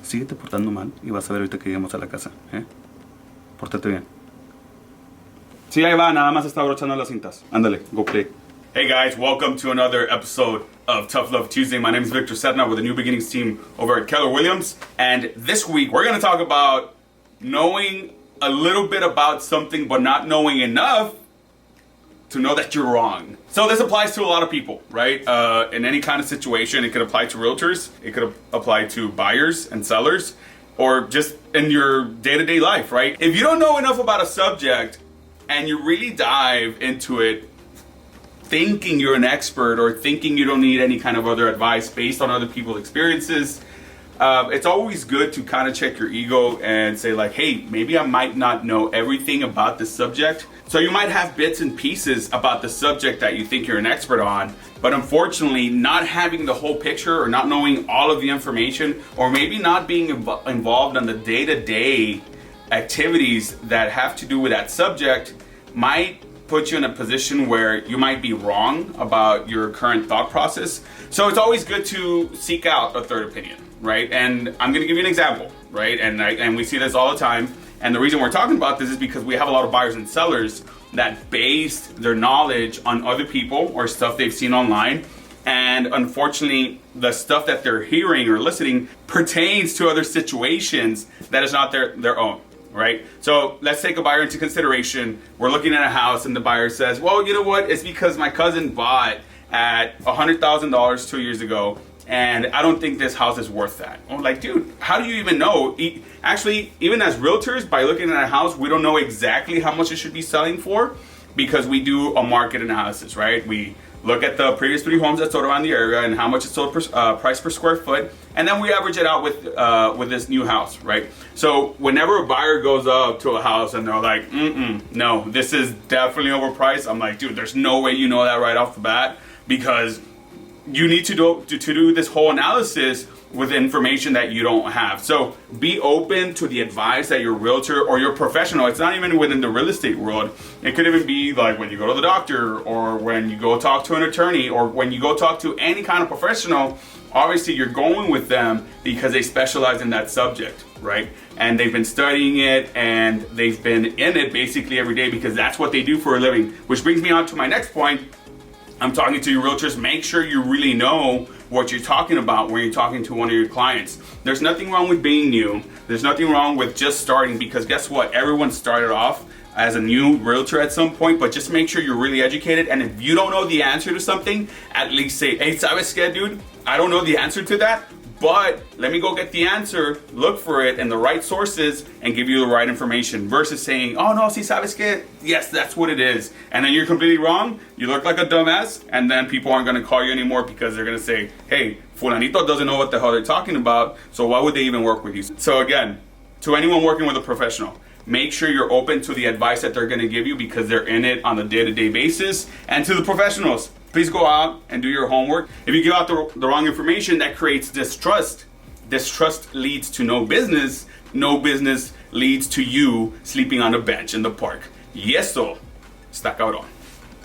síguete portando mal y vas a ver ahorita que lleguemos a la casa, ¿eh? Pórtate bien. Sí, ahí va, nada más está abrochando las cintas. Ándale, go play. Hey guys, welcome to another episode of Tough Love Tuesday. My name is Victor Sedna with the New Beginnings team over at Keller Williams. And this week we're going to talk about knowing a little bit about something but not knowing enough to know that you're wrong. So this applies to a lot of people, right? In any kind of situation. It could apply to realtors, it could apply to buyers and sellers, or just in your day-to-day life, right? If you don't know enough about a subject and you really dive into it thinking you're an expert or thinking you don't need any kind of other advice based on other people's experiences, it's always good to kind of check your ego and say like, hey, maybe I might not know everything about this subject. So you might have bits and pieces about the subject that you think you're an expert on, but unfortunately not having the whole picture or not knowing all of the information, or maybe not being involved on the day-to-day activities that have to do with that subject might put you in a position where you might be wrong about your current thought process. So it's always good to seek out a third opinion, right? And I'm going to give you an example, right? And we see this all the time. And the reason we're talking about this is because we have a lot of buyers and sellers that base their knowledge on other people or stuff they've seen online. And unfortunately, the stuff that they're hearing or listening pertains to other situations that is not their own, right? So let's take a buyer into consideration. We're looking at a house and the buyer says, well, you know what? It's because my cousin bought at $100,000 2 years ago, and I don't think this house is worth that. I'm like, dude, how do you even know? Actually, even as realtors, by looking at a house, we don't know exactly how much it should be selling for because we do a market analysis, right? We look at the previous 3 homes that sold around the area and how much it sold price per square foot, and then we average it out with this new house, right? So whenever a buyer goes up to a house and they're like, no, this is definitely overpriced, I'm like, dude, there's no way you know that right off the bat, because you need to do this whole analysis with information that you don't have. So be open to the advice that your realtor or your professional, it's not even within the real estate world. It could even be like when you go to the doctor or when you go talk to an attorney or when you go talk to any kind of professional. Obviously you're going with them because they specialize in that subject, right? And they've been studying it and they've been in it basically every day because that's what they do for a living. Which brings me on to my next point. I'm talking to you realtors, make sure you really know what you're talking about when you're talking to one of your clients. There's nothing wrong with being new. There's nothing wrong with just starting, because guess what? Everyone started off as a new realtor at some point, but just make sure you're really educated. And if you don't know the answer to something, at least say, hey, ¿sabes qué, dude? I don't know the answer to that, but let me go get the answer, look for it in the right sources, and give you the right information, versus saying, oh no, si sabes que, yes, that's what it is. And then you're completely wrong, you look like a dumbass, and then people aren't gonna call you anymore because they're gonna say, hey, Fulanito doesn't know what the hell they're talking about, so why would they even work with you? So again, to anyone working with a professional, make sure you're open to the advice that they're gonna give you because they're in it on a day-to-day basis. And to the professionals, please go out and do your homework. If you give out the wrong information, that creates distrust. Distrust leads to no business. No business leads to you sleeping on a bench in the park. Y eso está cabrón.